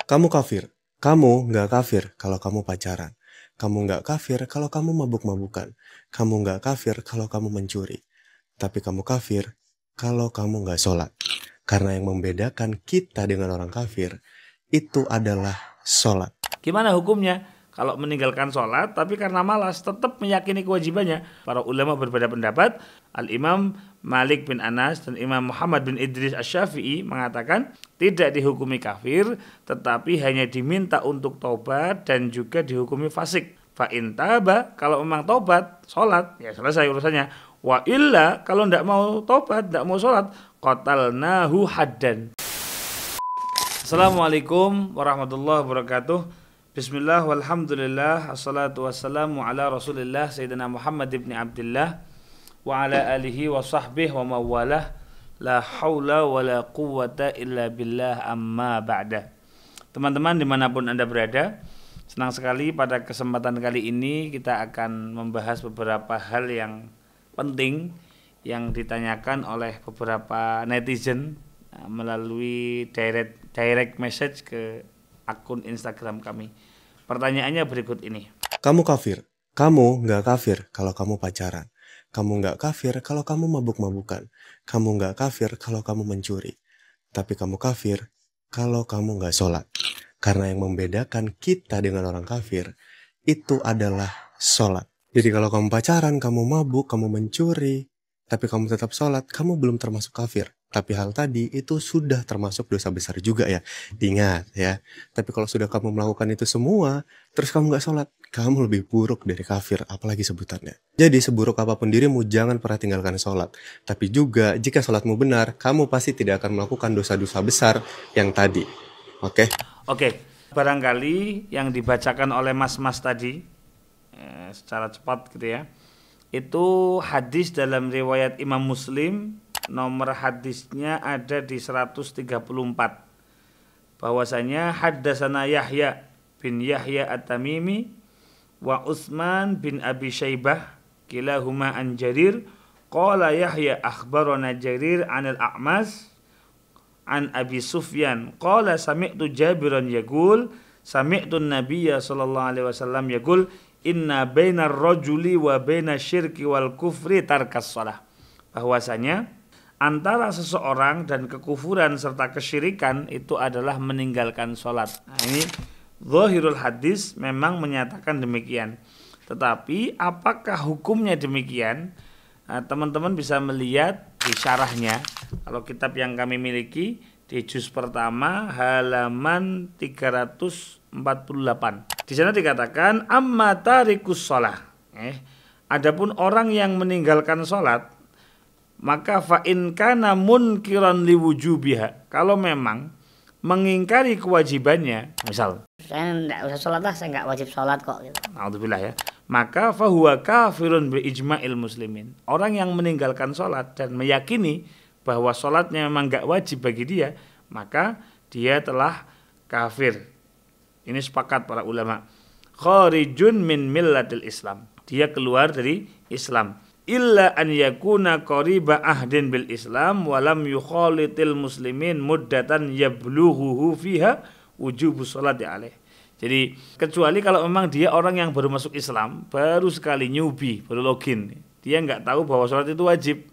Kamu kafir. Kamu nggak kafir kalau kamu pacaran. Kamu nggak kafir kalau kamu mabuk-mabukan. Kamu nggak kafir kalau kamu mencuri. Tapi kamu kafir kalau kamu nggak sholat. Karena yang membedakan kita dengan orang kafir, itu adalah sholat. Gimana hukumnya? Kalau meninggalkan sholat tapi karena malas tetap meyakini kewajibannya. Para ulama berbeda pendapat. Al-Imam Malik bin Anas dan Imam Muhammad bin Idris Asy-Syafi'i mengatakan tidak dihukumi kafir, tetapi hanya diminta untuk taubat dan juga dihukumi fasik. Fa in taba, kalau memang taubat, sholat, ya selesai urusannya. Wa illa, kalau tidak mau taubat, tidak mau sholat, qatalnahu haddan. Assalamualaikum warahmatullahi wabarakatuh. Bismillah walhamdulillah, assalatu wassalamu ala rasulillah Sayyidina Muhammad ibn Abdillah wa ala alihi wa sahbihi wa mawalah. La hawla wa la quwwata illa billah, amma ba'da. Teman-teman dimanapun Anda berada, senang sekali pada kesempatan kali ini kita akan membahas beberapa hal yang penting yang ditanyakan oleh beberapa netizen melalui direct message ke akun Instagram kami. Pertanyaannya berikut ini. Kamu kafir. Kamu nggak kafir kalau kamu pacaran. Kamu nggak kafir kalau kamu mabuk-mabukan. Kamu nggak kafir kalau kamu mencuri. Tapi kamu kafir kalau kamu nggak sholat. Karena yang membedakan kita dengan orang kafir, itu adalah sholat. Jadi kalau kamu pacaran, kamu mabuk, kamu mencuri, tapi kamu tetap sholat, kamu belum termasuk kafir. Tapi hal tadi itu sudah termasuk dosa besar juga ya. Diingat ya. Tapi kalau sudah kamu melakukan itu semua, terus kamu gak sholat, kamu lebih buruk dari kafir, apalagi sebutannya. Jadi seburuk apapun dirimu, jangan pernah tinggalkan sholat. Tapi juga jika sholatmu benar, kamu pasti tidak akan melakukan dosa-dosa besar yang tadi. Oke? Oke, barangkali yang dibacakan oleh mas-mas tadi secara cepat gitu ya, itu hadis dalam riwayat Imam Muslim, nomor hadisnya ada di 134. Bahwasanya haddasana Yahya bin Yahya At-Tamimi wa Utsman bin Abi Syaibah kilahuma an Jarir qala Yahya akhbarana Jarir anil A'mas an Abi Sufyan qala sami'tu Jabiran yaqul sami'tu Nabiyya sallallahu alaihi wasallam yaqul inna bainar rajuli wa baina syirki wal kufri tarkas shalah. Bahwasanya antara seseorang dan kekufuran serta kesyirikan itu adalah meninggalkan sholat. Nah, ini zahirul hadis memang menyatakan demikian. Tetapi apakah hukumnya demikian? Nah, teman-teman bisa melihat di syarahnya. Kalau kitab yang kami miliki di juz pertama halaman 348. Di sana dikatakan amma tarikus shalah. Adapun orang yang meninggalkan sholat, maka fa in kana munkiran liwujubiha, kalau memang mengingkari kewajibannya, misal saya enggak usah sholat lah, saya enggak wajib sholat kok gitu. Alhamdulillah ya. Maka fahuwa kafirun bi ijma'il muslimin. Orang yang meninggalkan sholat dan meyakini bahwa sholatnya memang enggak wajib bagi dia, maka dia telah kafir. Ini sepakat para ulama. Kharijun min millatil Islam. Dia keluar dari Islam. Illa an yakuna qariba ahdin bil Islam walam yukhalitil muslimin muddatan yablughuhu fiha wujubu sholati alaih. Jadi kecuali kalau memang dia orang yang baru masuk Islam, baru sekali newbie, baru login, dia nggak tahu bahwa sholat itu wajib,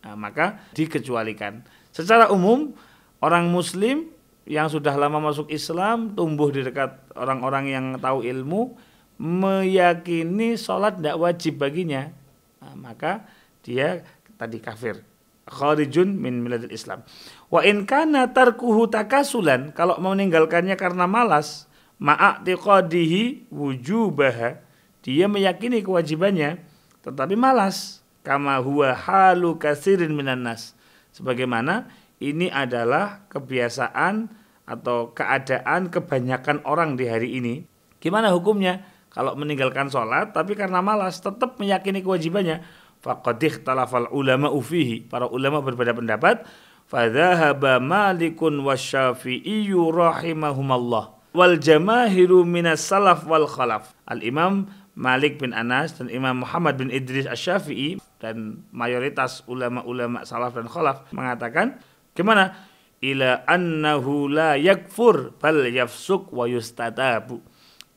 nah, maka dikecualikan. Secara umum orang muslim yang sudah lama masuk Islam, tumbuh di dekat orang-orang yang tahu ilmu, meyakini sholat tidak wajib baginya, nah, maka dia tadi kafir, kharijun min millatil Islam. Wa in kana tarkuhu takasulan, kalau meninggalkannya karena malas, ma'atiqadihi wujubaha, dia meyakini kewajibannya tetapi malas, kama huwa halu katsirin minan nas, sebagaimana ini adalah kebiasaan atau keadaan kebanyakan orang di hari ini. Gimana hukumnya? Kalau meninggalkan sholat tapi karena malas tetap meyakini kewajibannya, faqad ikhtalafal ulama fihi, para ulama berbeda pendapat. Fadzahaba Malikun wasyafi'i rahimahumallah wal jamaahiru minas salaf wal khalaf. Al-Imam Malik bin Anas dan Imam Muhammad bin Idris Asy-Syafi'i dan mayoritas ulama-ulama salaf dan khalaf mengatakan, gimana? ila annahu la yakfur bal yafsuk wa yustatabu.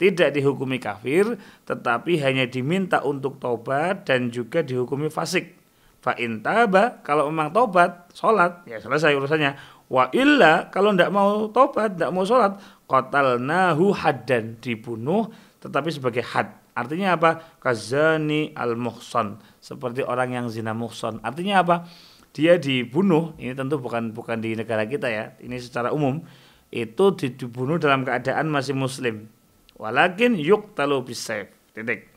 Tidak dihukumi kafir, tetapi hanya diminta untuk tobat dan juga dihukumi fasik. Fa in taba, kalau memang tobat, sholat, ya selesai urusannya. Wa illa, kalau tidak mau tobat, tidak mau sholat, qatalnahu haddan, dibunuh tetapi sebagai had. Artinya apa? Kazani al-muhsan, seperti orang yang zina muhsan. Artinya apa? Dia dibunuh, ini tentu bukan di negara kita ya, ini secara umum, itu dibunuh dalam keadaan masih muslim. Walakin yuqtalu bisayf. Titik.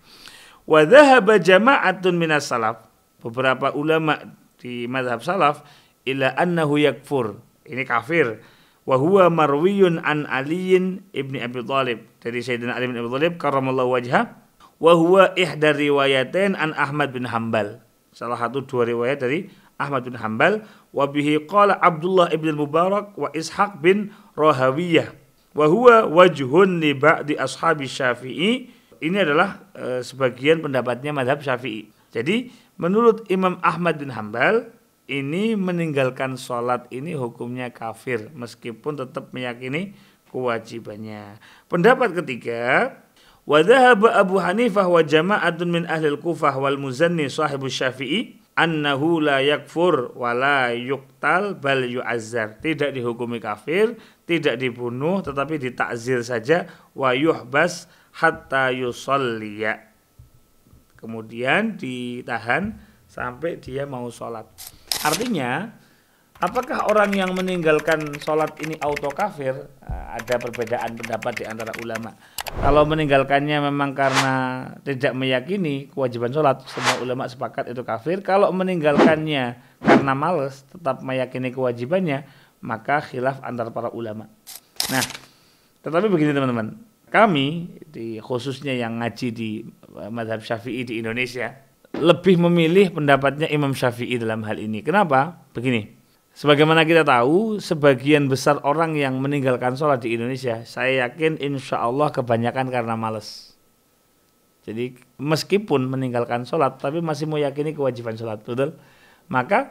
Wa dhahaba jama'atun minas salaf. Beberapa ulama di mazhab salaf ila annahu yakfur. Ini kafir. Wa huwa marwiyun an Aliin ibni Abi Thalib. Dari Sayyidina Ali bin Abi Thalib karramallahu wajhah. Wa huwa ihda riwayatain an Ahmad bin Hanbal. Salah satu dua riwayat dari Ahmad bin Hanbal. Wa bihi qala Abdullah ibn Mubarak wa Ishaq bin Rahawiyah. Wa huwa wajhun li ba'di ashabi Syafi'i. Ini adalah sebagian pendapatnya mazhab Syafi'i. Jadi menurut Imam Ahmad bin Hanbal, ini meninggalkan sholat ini hukumnya kafir meskipun tetap meyakini kewajibannya. Pendapat ketiga, wa dhahaba Abu Hanifah wa jama'atun min ahli al-Kufah wal Muzanni sahibu Syafi'i annahu la yakfur wa la yuqtal bal yu'azzar. Tidak dihukumi kafir, tidak dibunuh tetapi ditakzir saja, wa yuhbas hatta yusalliya. Kemudian ditahan sampai dia mau sholat. Artinya, apakah orang yang meninggalkan sholat ini auto kafir? Ada perbedaan pendapat di antara ulama. Kalau meninggalkannya memang karena tidak meyakini kewajiban sholat, semua ulama sepakat itu kafir. Kalau meninggalkannya karena malas, tetap meyakini kewajibannya, maka khilaf antara para ulama. Nah, tetapi begini teman-teman, kami khususnya yang ngaji di mazhab Syafi'i di Indonesia lebih memilih pendapatnya Imam Syafi'i dalam hal ini. Kenapa? Begini, sebagaimana kita tahu, sebagian besar orang yang meninggalkan sholat di Indonesia, saya yakin insya Allah kebanyakan karena malas. Jadi meskipun meninggalkan sholat, tapi masih meyakini kewajiban sholat, betul? Maka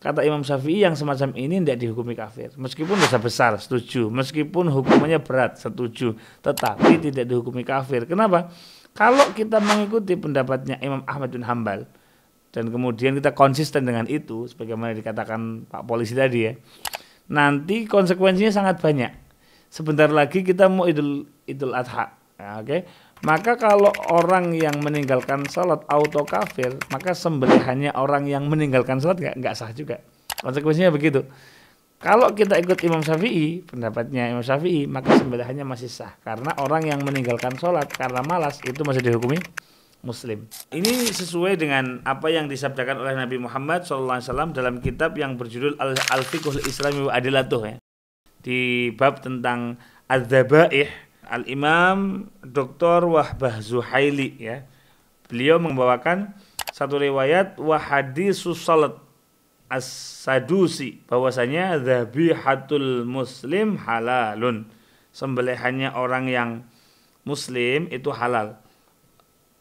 kata Imam Syafi'i yang semacam ini tidak dihukumi kafir. Meskipun dosa besar, setuju. Meskipun hukumannya berat, setuju. Tetapi tidak dihukumi kafir. Kenapa? Kalau kita mengikuti pendapatnya Imam Ahmad bin Hanbal dan kemudian kita konsisten dengan itu, sebagaimana dikatakan Pak Polisi tadi ya, nanti konsekuensinya sangat banyak. Sebentar lagi kita mau Idul Adha, ya, oke? Maka kalau orang yang meninggalkan salat auto kafir, maka sembelihannya orang yang meninggalkan salat nggak sah juga. Konsekuensinya begitu. Kalau kita ikut Imam Syafi'i, pendapatnya Imam Syafi'i, maka sembelihannya masih sah. Karena orang yang meninggalkan sholat karena malas, itu masih dihukumi muslim. Ini sesuai dengan apa yang disabdakan oleh Nabi Muhammad SAW dalam kitab yang berjudul Al-Fiqhul Islami wa Adilatuh. Ya. Di bab tentang Adz-Dzabaih, Al-Imam Dr. Wahbah Zuhaili. Ya. Beliau membawakan satu riwayat wa hadisus salat As-Sadusi, bahwasanya dzabihatul muslim halalun, sembelihannya orang yang muslim itu halal.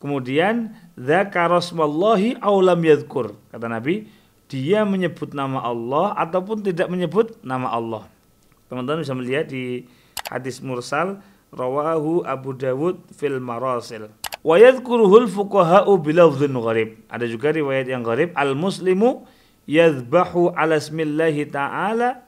Kemudian dzakarasmallahi aw lam yadhkur, kata Nabi, dia menyebut nama Allah ataupun tidak menyebut nama Allah. Teman-teman bisa melihat di hadis mursal rawahu Abu Dawud fil marasil. Wa yadhkuruhul fuqaha'u bilafdhin gharib. Ada juga riwayat yang gharib, al-muslimu yadhbahu ala ismillahi ta'ala,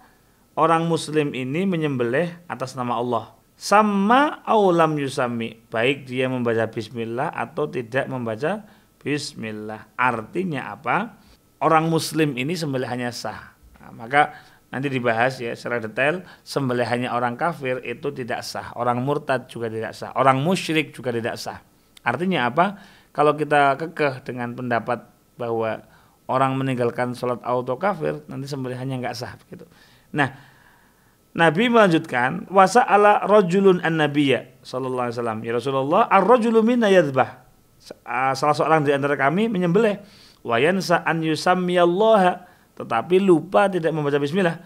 orang muslim ini menyembelih atas nama Allah. Sama aw lam yusammi, baik dia membaca bismillah atau tidak membaca bismillah. Artinya apa? Orang muslim ini sembelihannya sah. Nah, maka nanti dibahas ya secara detail, sembelihannya orang kafir itu tidak sah. Orang murtad juga tidak sah. Orang musyrik juga tidak sah. Artinya apa? Kalau kita kekeh dengan pendapat bahwa orang meninggalkan sholat auto kafir, nanti sembelihannya nggak sah begitu. Nah, Nabi melanjutkan, wasa'ala rajulun an-nabiyya sallallahu alaihi wasallam, ya Rasulullah, ar-rajulu minna yadhbah. Salah seorang di antara kami menyembelih, wa yansa an yusammiyallaha, tetapi lupa tidak membaca bismillah.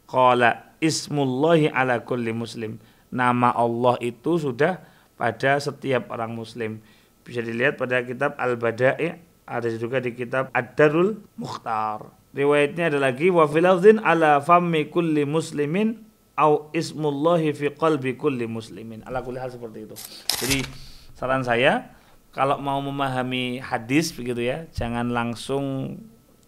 Qala ismullahi ala kulli muslim. Nama Allah itu sudah pada setiap orang muslim. Bisa dilihat pada kitab Al-Bada'i' Ada juga di kitab Ad-Darul Mukhtar. Riwayatnya ada lagi wa fil lafdhin ala fammi kulli muslimin au ismullahi fi qalbi kulli muslimin. Ala kulli hal seperti itu. Jadi saran saya kalau mau memahami hadis begitu ya, jangan langsung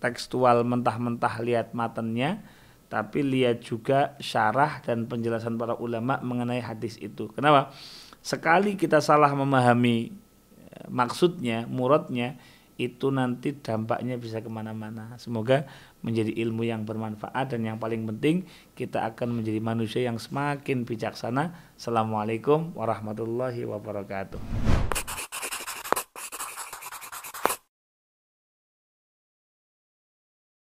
tekstual mentah-mentah lihat matanya, tapi lihat juga syarah dan penjelasan para ulama mengenai hadis itu. Kenapa? Sekali kita salah memahami maksudnya, muradnya, itu nanti dampaknya bisa kemana-mana. Semoga menjadi ilmu yang bermanfaat dan yang paling penting kita akan menjadi manusia yang semakin bijaksana. Assalamualaikum warahmatullahi wabarakatuh.